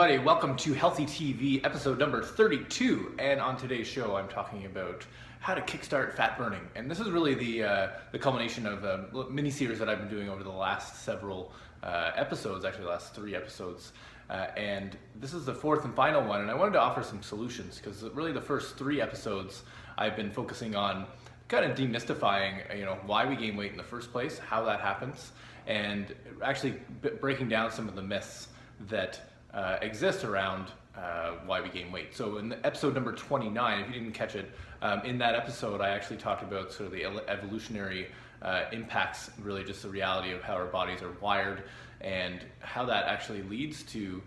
everybody. Welcome to Healthy TV, episode number 32. And on today's show, I'm talking about how to kickstart fat burning. And this is really the culmination of a mini-series that I've been doing over the last several episodes, actually the last 3 episodes. And this is the 4th and final one. And I wanted to offer some solutions because really the first 3 episodes I've been focusing on kind of demystifying, why we gain weight in the first place, how that happens, and actually breaking down some of the myths that exist around why we gain weight. So in episode number 29, if you didn't catch it, in that episode I actually talked about sort of the evolutionary impacts, really just the reality of how our bodies are wired and how that actually leads to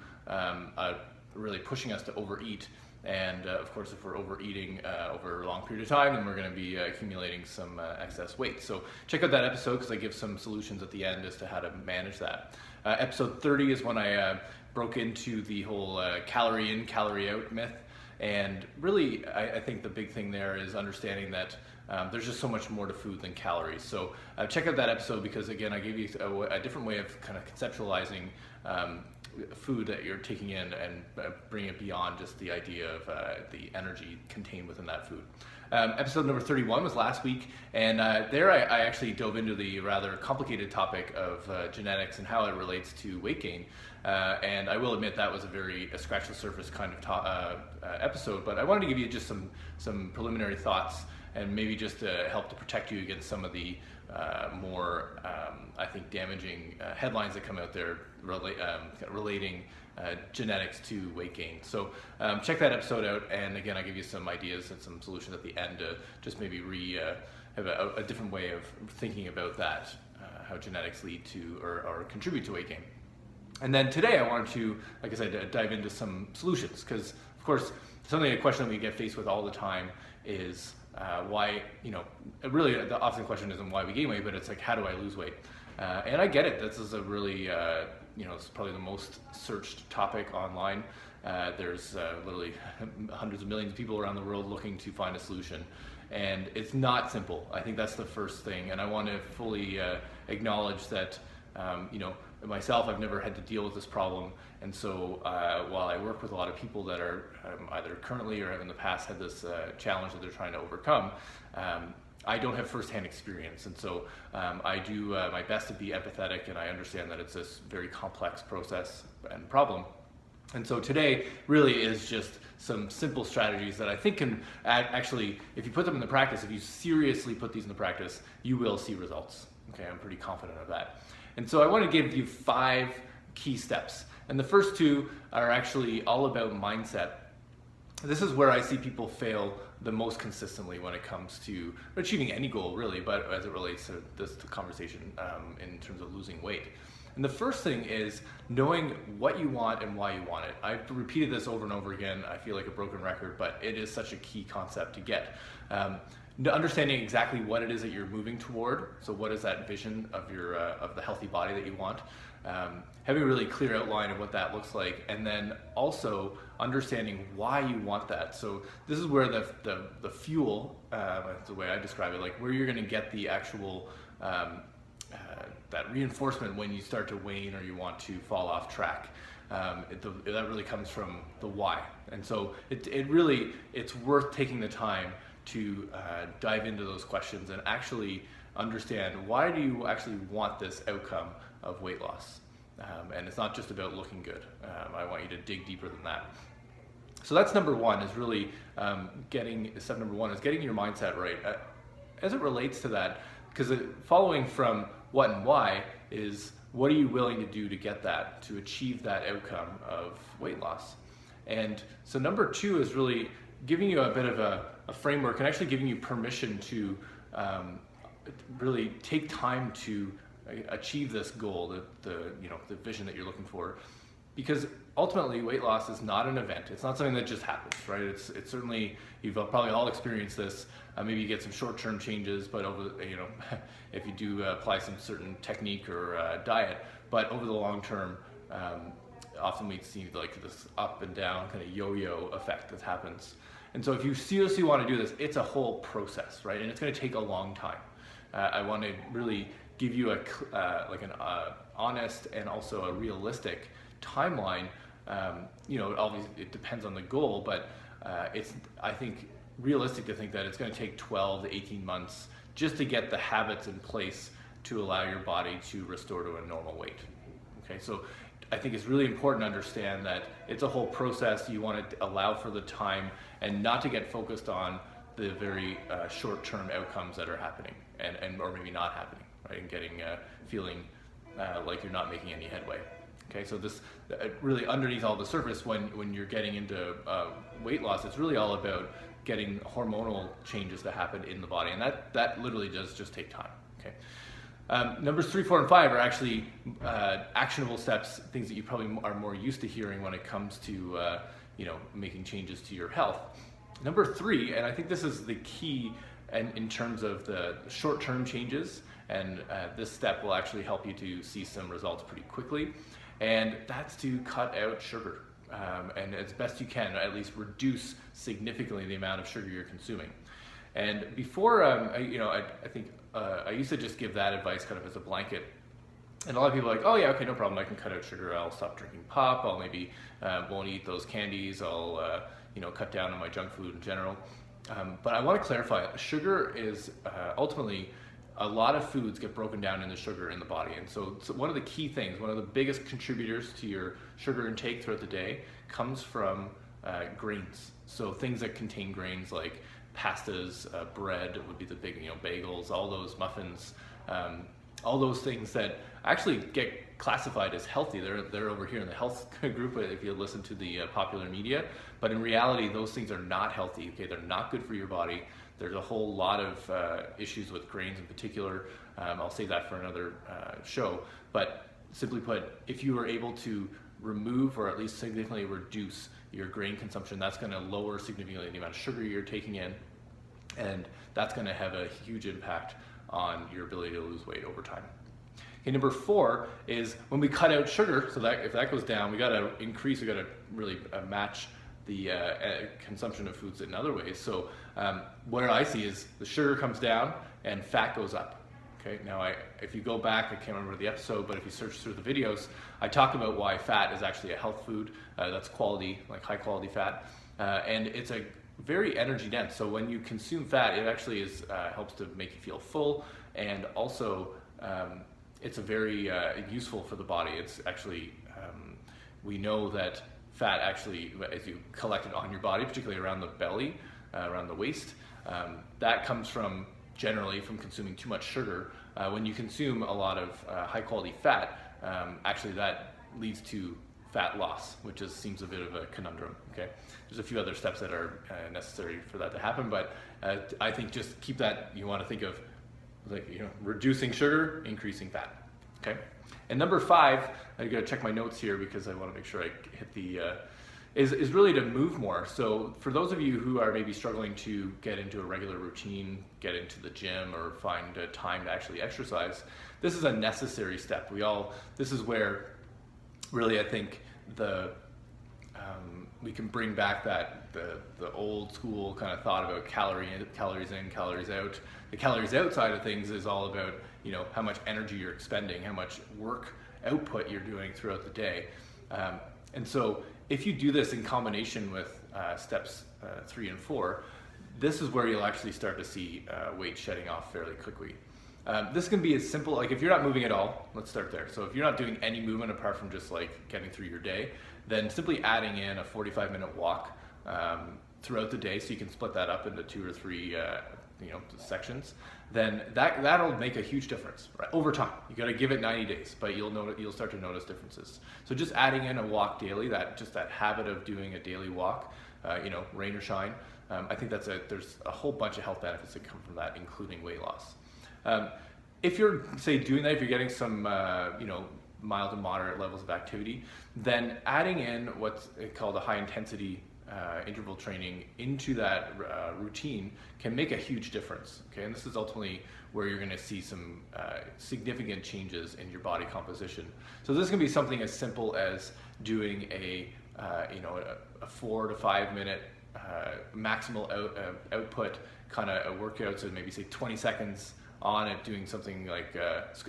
really pushing us to overeat. And of course, if we're overeating over a long period of time, then we're going to be accumulating some excess weight. So check out that episode because I give some solutions at the end as to how to manage that. Episode 30 is when I broke into the whole calorie in, calorie out myth. And really, I think the big thing there is understanding that there's just so much more to food than calories. So check out that episode because, again, I gave you a different way of kind of conceptualizing food that you're taking in and bring it beyond just the idea of the energy contained within that food. Episode number 31 was last week, and there I actually dove into the rather complicated topic of genetics and how it relates to weight gain. And I will admit that was a very scratch the surface kind of episode, but I wanted to give you just some preliminary thoughts and maybe just to help to protect you against some of the more, I think, damaging headlines that come out there relating genetics to weight gain. So check that episode out, and again, I give you some ideas and some solutions at the end to just maybe have a different way of thinking about that, how genetics lead to or contribute to weight gain. And then today I wanted to, like I said, dive into some solutions because, of course, a question that we get faced with all the time is why, really often the question isn't why we gain weight, but it's like, how do I lose weight? And I get it. This is a really, it's probably the most searched topic online. There's literally hundreds of millions of people around the world looking to find a solution. And it's not simple. I think that's the first thing. And I want to fully acknowledge that, myself, I've never had to deal with this problem. And so while I work with a lot of people that are either currently or have in the past had this challenge that they're trying to overcome, I don't have firsthand experience. And so I do my best to be empathetic, and I understand that it's this very complex process and problem. And so today really is just some simple strategies that I think can actually, if you put them into practice, if you seriously put these into practice, you will see results. Okay, I'm pretty confident of that. And so I want to give you 5 key steps. And the first 2 are actually all about mindset. This is where I see people fail the most consistently when it comes to achieving any goal, really, but as it relates to this conversation in terms of losing weight. And the first thing is knowing what you want and why you want it. I've repeated this over and over again. I feel like a broken record, but it is such a key concept to get. Understanding exactly what it is that you're moving toward. So what is that vision of your of the healthy body that you want? Having a really clear outline of what that looks like, and then also understanding why you want that. So this is where the fuel, that's the way I describe it, like where you're going to get the actual that reinforcement when you start to wane or you want to fall off track. That really comes from the why. And so it's worth taking the time to dive into those questions and actually understand, why do you actually want this outcome of weight loss? And it's not just about looking good. I want you to dig deeper than that. So that's number 1, is really step number 1 is getting your mindset right. As it relates to that, because following from what and why is, what are you willing to do to get that, to achieve that outcome of weight loss? And so number 2 is really giving you a bit of a framework and actually giving you permission to really take time to achieve this goal, the vision that you're looking for. Because ultimately, weight loss is not an event. It's not something that just happens, right? It's certainly, you've probably all experienced this. Maybe you get some short-term changes, but if you do apply some certain technique or diet, but over the long term, often we see like this up and down kind of yo-yo effect that happens. And so if you seriously want to do this, it's a whole process, right? And it's going to take a long time. I want to really give you an honest and also a realistic timeline Obviously it depends on the goal, but it's, I think, realistic to think that it's going to take 12 to 18 months just to get the habits in place to allow your body to restore to a normal weight. Okay, so I think it's really important to understand that it's a whole process. You want to allow for the time and not to get focused on the very short-term outcomes that are happening and or maybe not happening, right? And getting feeling like you're not making any headway. Okay, so this really underneath all the surface, when you're getting into weight loss, it's really all about getting hormonal changes to happen in the body, and that literally does just take time. Okay. Numbers 3, 4, and 5 are actually actionable steps, things that you probably are more used to hearing when it comes to making changes to your health. Number 3, and I think this is the key, and in terms of the short-term changes, and this step will actually help you to see some results pretty quickly, and that's to cut out sugar. And as best you can, at least reduce significantly the amount of sugar you're consuming. And before, I think I used to just give that advice kind of as a blanket. And a lot of people are like, oh yeah, okay, no problem, I can cut out sugar, I'll stop drinking pop, I'll maybe won't eat those candies, I'll cut down on my junk food in general. But I want to clarify, sugar is ultimately, a lot of foods get broken down into sugar in the body. And so one of the key things, one of the biggest contributors to your sugar intake throughout the day comes from grains. So things that contain grains like pastas, bread would be the big, bagels, all those muffins, all those things that actually get classified as healthy. They're over here in the health group if you listen to the popular media. But in reality, those things are not healthy. Okay, they're not good for your body. There's a whole lot of issues with grains in particular. I'll save that for another show. But simply put, if you are able to remove or at least significantly reduce your grain consumption, that's going to lower significantly the amount of sugar you're taking in, and that's going to have a huge impact on your ability to lose weight over time. Okay, number 4 is when we cut out sugar, so that if that goes down, we got to increase, we got to really match the consumption of foods in other ways. So what I see is the sugar comes down and fat goes up. Okay, now if you go back, I can't remember the episode, but if you search through the videos, I talk about why fat is actually a health food. That's quality, like high quality fat, and it's a very energy dense. So when you consume fat, it actually helps to make you feel full, and also it's a very useful for the body. It's actually, we know that fat actually, as you collect it on your body, particularly around the belly, around the waist, that comes generally from consuming too much sugar. When you consume a lot of high quality fat, actually that leads to fat loss, which seems a bit of a conundrum. Okay, there's a few other steps that are necessary for that to happen, but I think just keep that. You want to think of reducing sugar, increasing fat. Okay, and number 5, I got to check my notes here because I want to make sure I hit the. Is really to move more. So for those of you who are maybe struggling to get into a regular routine, get into the gym, or find time to actually exercise, this is a necessary step. This is where really I think we can bring back the old school kind of thought about calories in, calories out. The calories out side of things is all about how much energy you're expending, how much work output you're doing throughout the day, and so if you do this in combination with steps 3 and 4, this is where you'll actually start to see weight shedding off fairly quickly. This can be as simple, like if you're not moving at all, let's start there. So if you're not doing any movement apart from just like getting through your day, then simply adding in a 45-minute walk throughout the day, so you can split that up into 2 or 3 sections, then that'll make a huge difference, right? Over time. You got to give it 90 days, but you'll start to notice differences. So just adding in a walk daily, that habit of doing a daily walk, rain or shine, I think there's a whole bunch of health benefits that come from that, including weight loss. If you're doing that, if you're getting some mild to moderate levels of activity, then adding in what's called a high intensity interval training into that routine can make a huge difference. Okay, and this is ultimately where you're going to see some significant changes in your body composition. So this can be something as simple as doing a 4 to 5 minute maximal output kind of a workout. So maybe say 20 seconds on it, doing something like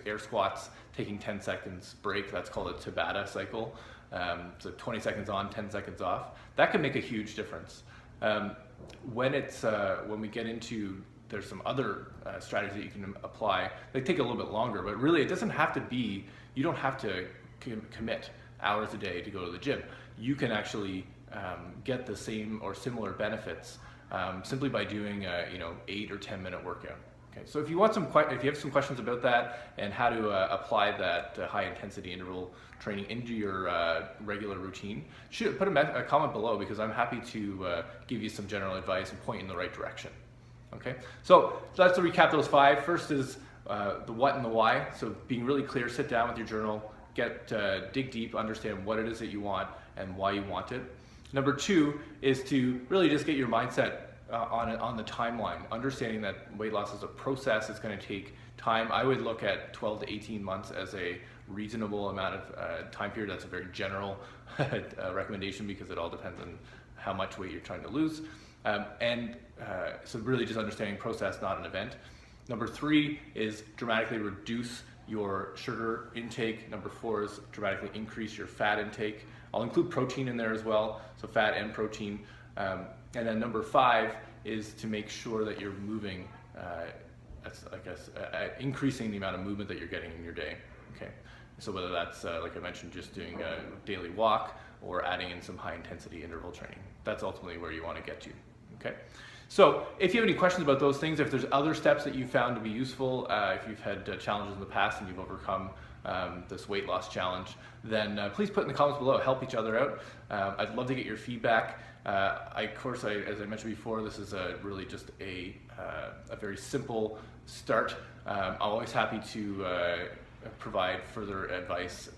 air squats, taking 10 seconds break. That's called a Tabata cycle. so 20 seconds on, 10 seconds off. That can make a huge difference. When we get into, there's some other strategies that you can apply. They take a little bit longer, but really it doesn't have to be, you don't have to commit hours a day to go to the gym. You can actually get the same or similar benefits simply by doing a 8 or 10 minute workout. Okay, so if you have some questions about that and how to apply that high intensity interval training into your regular routine, put a comment below, because I'm happy to give you some general advice and point you in the right direction. Okay, so let's recap those 5. First is the what and the why. So being really clear, sit down with your journal, dig deep, understand what it is that you want and why you want it. Number 2 is to really just get your mindset on the timeline, understanding that weight loss is a process. It's going to take time. I would look at 12 to 18 months as a reasonable amount of time period. That's a very general recommendation, because it all depends on how much weight you're trying to lose. So really just understanding process, not an event. Number 3 is dramatically reduce your sugar intake. Number 4 is dramatically increase your fat intake. I'll include protein in there as well, so fat and protein. And then number 5 is to make sure that you're moving, increasing the amount of movement that you're getting in your day. Okay, so whether that's, like I mentioned, just doing a daily walk or adding in some high intensity interval training. That's ultimately where you want to get to. Okay, so if you have any questions about those things, if there's other steps that you found to be useful, if you've had challenges in the past and you've overcome this weight loss challenge, then please put in the comments below. Help each other out. I'd love to get your feedback. Of course, as I mentioned before, this is really just a very simple start. I'm always happy to provide further advice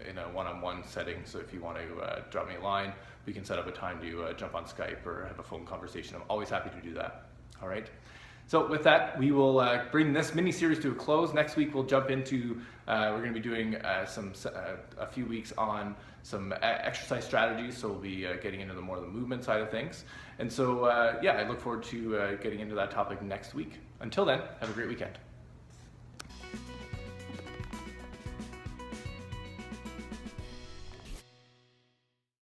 in a one-on-one setting. So if you want to drop me a line, we can set up a time to jump on Skype or have a phone conversation. I'm always happy to do that. All right. So with that, we will bring this mini-series to a close. Next week, we'll jump into, we're going to be doing a few weeks on some exercise strategies. So we'll be getting into more of the movement side of things. And so, yeah, I look forward to getting into that topic next week. Until then, have a great weekend.